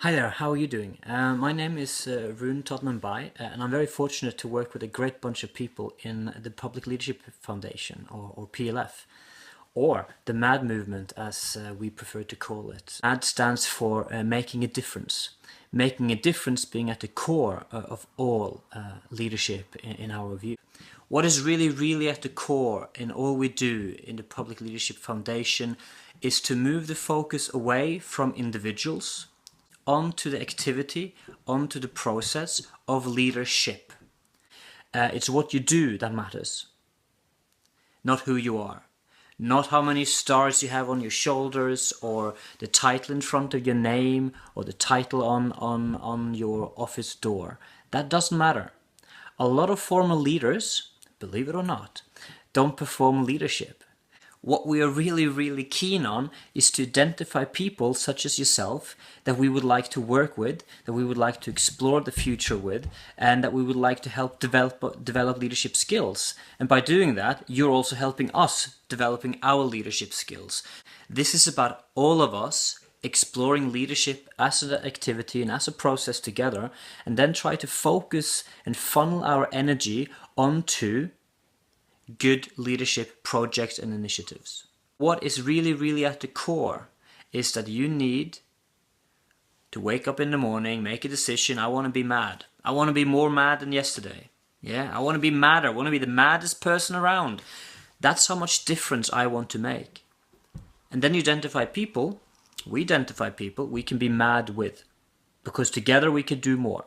Hi there, how are you doing? My name is Rune Todnem By, and I'm very fortunate to work with a great bunch of people in the Public Leadership Foundation, or PLF, or the MAD movement as we prefer to call it. MAD stands for Making a Difference. Making a difference being at the core of all leadership in our view. What is really at the core in all we do in the Public Leadership Foundation is to move the focus away from individuals onto the activity, onto the process of leadership. It's what you do that matters, not who you are. Not how many stars you have on your shoulders, or the title in front of your name, or the title on your office door. That doesn't matter. A lot of former leaders, believe it or not, don't perform leadership. What we are really keen on is to identify people such as yourself that we would like to work with, that we would like to explore the future with, and that we would like to help develop leadership skills. And by doing that, you're also helping us developing our leadership skills. This is about all of us exploring leadership as an activity and as a process together, and then try to focus and funnel our energy onto good leadership projects and initiatives. What is really at the core is that you need to wake up in the morning, make a decision. I want to be mad. I want to be more mad than yesterday. Yeah, I want to be madder. I want to be the maddest person around. That's how much difference I want to make. And then you identify people, we identify people we can be mad with, because together we can do more.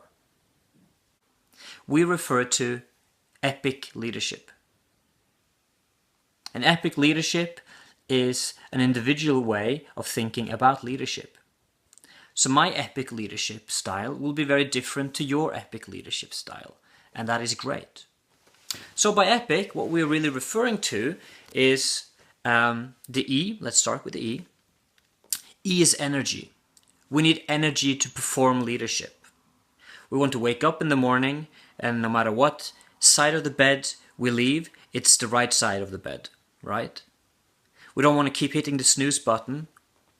We refer to epic leadership. An epic leadership is an individual way of thinking about leadership. So my epic leadership style will be very different to your epic leadership style, and that is great. So by epic, what we're really referring to is the E. Let's start with the E. E is energy. We need energy to perform leadership. We want to wake up in the morning, and no matter what side of the bed we leave, it's the right side of the bed. Right? We don't want to keep hitting the snooze button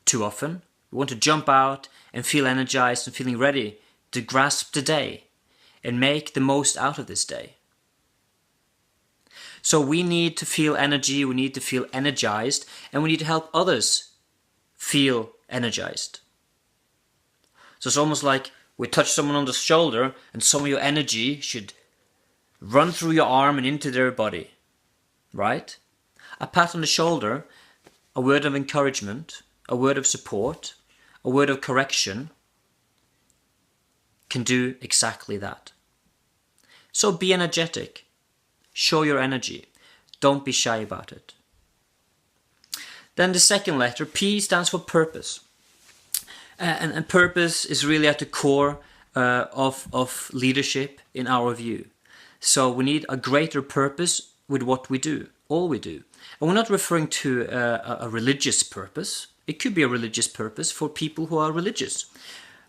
too often. We want to jump out and feel energized and feeling ready to grasp the day and make the most out of this day. So we need to feel energy, we need to feel energized, and we need to help others feel energized. So it's almost like we touch someone on the shoulder and some of your energy should run through your arm and into their body. Right? A pat on the shoulder, a word of encouragement, a word of support, a word of correction can do exactly that. So be energetic. Show your energy. Don't be shy about it. Then the second letter, P, stands for purpose. And purpose is really at the core of leadership in our view. So we need a greater purpose with what we do, all we do. And we're not referring to a religious purpose. It could be a religious purpose for people who are religious.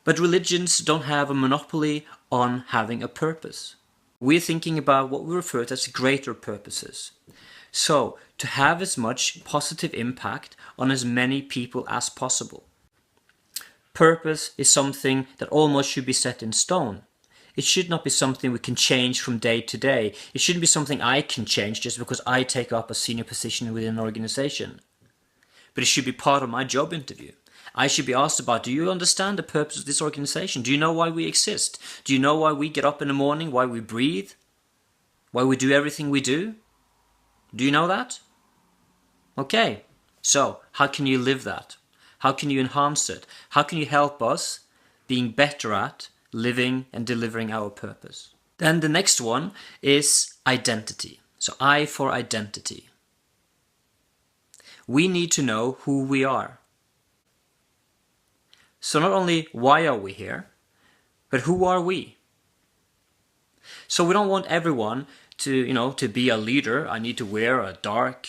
But religions don't have a monopoly on having a purpose. We're thinking about what we refer to as greater purposes. So, to have as much positive impact on as many people as possible. Purpose is something that almost should be set in stone. It should not be something we can change from day to day. It shouldn't be something I can change just because I take up a senior position within an organization. But it should be part of my job interview. I should be asked about, do you understand the purpose of this organization? Do you know why we exist? Do you know why we get up in the morning, why we breathe? Why we do everything we do? Do you know that? Okay, so how can you live that? How can you enhance it? How can you help us being better at living and delivering our purpose? Then the next one is identity. So I for identity. We need to know who we are. So not only why are we here, but who are we? So we don't want everyone to be a leader. I need to wear a dark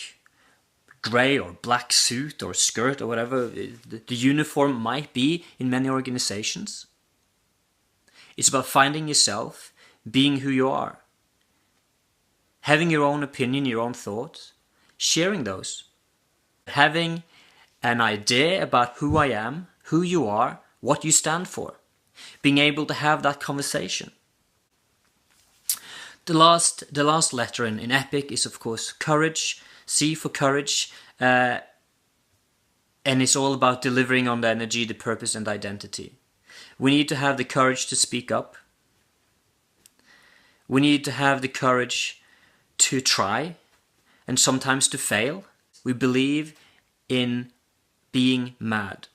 grey or black suit or skirt or whatever the uniform might be in many organizations. It's about finding yourself, being who you are, having your own opinion, your own thoughts, sharing those, having an idea about who I am, who you are, what you stand for. being able to have that conversation. The last letter in EPIC is, of course, courage. C for courage. And it's all about delivering on the energy, the purpose, and identity. We need to have the courage to speak up. We need to have the courage to try and sometimes to fail. We believe in being mad,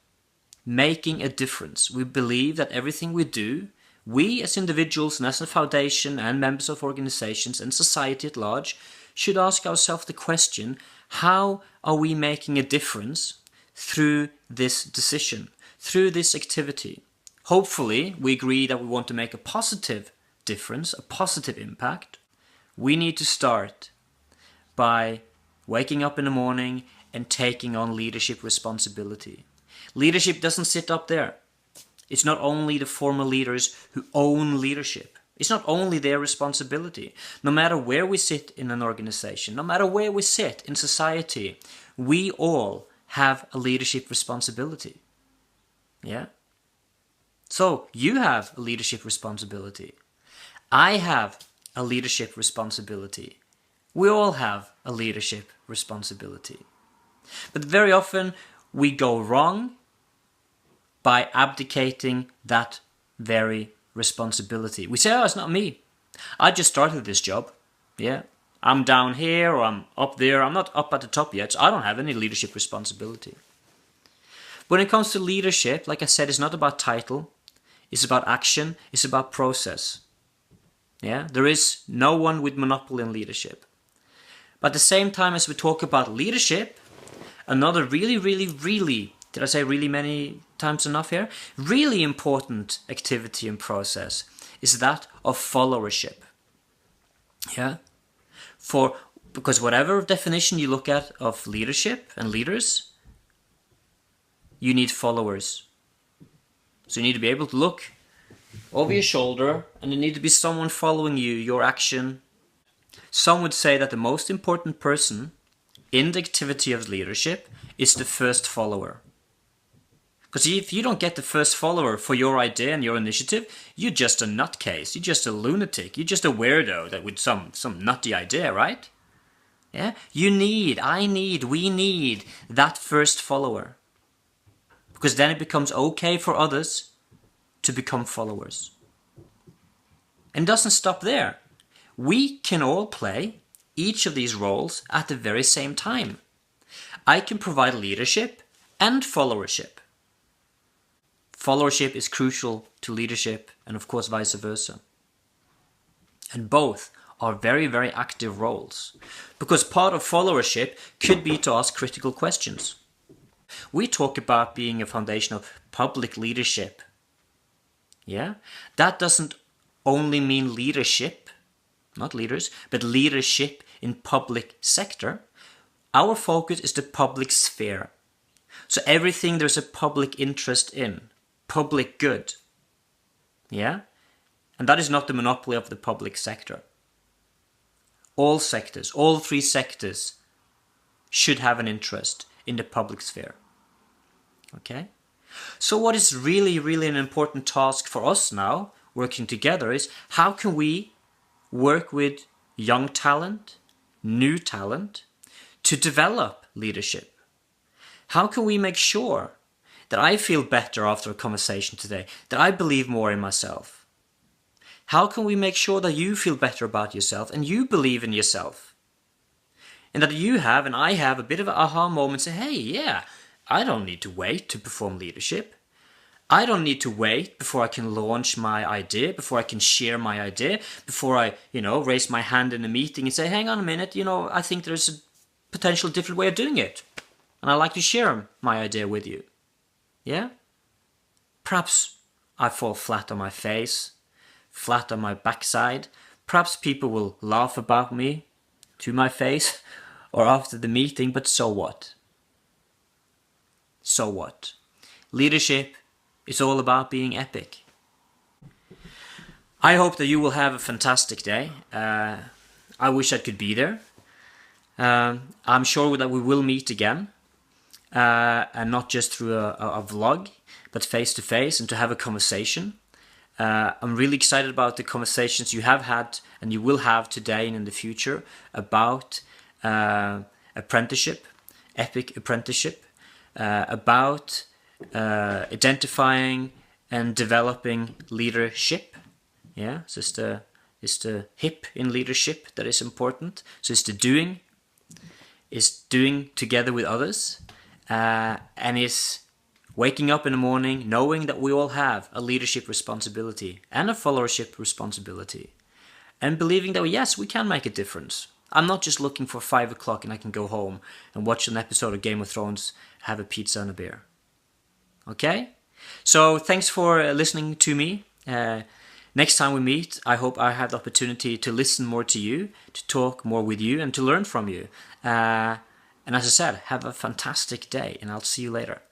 making a difference. We believe that everything we do, we as individuals and as a foundation and members of organizations and society at large, should ask ourselves the question, how are we making a difference through this decision, through this activity? Hopefully, we agree that we want to make a positive difference, a positive impact. We need to start by waking up in the morning and taking on leadership responsibility. Leadership doesn't sit up there. It's not only the former leaders who own leadership. It's not only their responsibility. No matter where we sit in an organization, no matter where we sit in society, we all have a leadership responsibility. Yeah? So you have a leadership responsibility. I have a leadership responsibility. We all have a leadership responsibility. But very often we go wrong by abdicating that very responsibility. We say, oh, it's not me. I just started this job. Yeah. I'm down here or I'm up there. I'm not up at the top yet, so I don't have any leadership responsibility. When it comes to leadership, like I said, it's not about title. It's about action. It's about process. Yeah. There is no one with monopoly on leadership. But at the same time as we talk about leadership, another really, did I say really many times enough here? Really important activity and process is that of followership. Yeah? Because whatever definition you look at of leadership and leaders, you need followers. So you need to be able to look over your shoulder and there need to be someone following you, your action. Some would say that the most important person in the activity of leadership is the first follower. Because if you don't get the first follower for your idea and your initiative, you're just a nutcase. You're just a lunatic. You're just a weirdo that with some nutty idea, right? Yeah? We need that first follower. Because then it becomes okay for others to become followers. And it doesn't stop there. We can all play each of these roles at the very same time. I can provide leadership and followership. Followership is crucial to leadership and of course vice versa. And both are very, very active roles. Because part of followership could be to ask critical questions. We talk about being a foundation of public leadership. Yeah? That doesn't only mean leadership, not leaders, but leadership in public sector. Our focus is the public sphere. So everything there's a public interest in, public good. Yeah? And that is not the monopoly of the public sector. All sectors, all three sectors should have an interest in the public sphere. Okay? So what is really, really an important task for us now, working together, is how can we work with young talent, new talent, to develop leadership? How can we make sure that I feel better after a conversation today, that I believe more in myself? How can we make sure that you feel better about yourself and you believe in yourself? And that you have and I have a bit of an aha moment, say, hey, yeah, I don't need to wait to perform leadership. I don't need to wait before I can launch my idea, before I can share my idea, before I, raise my hand in a meeting and say, hang on a minute, I think there's a potential different way of doing it. And I'd like to share my idea with you. Yeah? Perhaps I fall flat on my face, flat on my backside. Perhaps people will laugh about me to my face or after the meeting, but so what? So what? Leadership is all about being epic. I hope that you will have a fantastic day. I wish I could be there. I'm sure that we will meet again. And not just through a vlog, but face to face and to have a conversation. I'm really excited about the conversations you have had and you will have today and in the future about apprenticeship, epic apprenticeship, about identifying and developing leadership. Yeah, so it's the hip in leadership that is important. So it's the doing, it's doing together with others, and it's waking up in the morning knowing that we all have a leadership responsibility and a followership responsibility, and believing that yes, we can make a difference. I'm not just looking for 5 o'clock and I can go home and watch an episode of Game of Thrones, have a pizza and a beer. Okay? So thanks for listening to me. Next time we meet, I hope I have the opportunity to listen more to you, to talk more with you, and to learn from you. And as I said, have a fantastic day, and I'll see you later.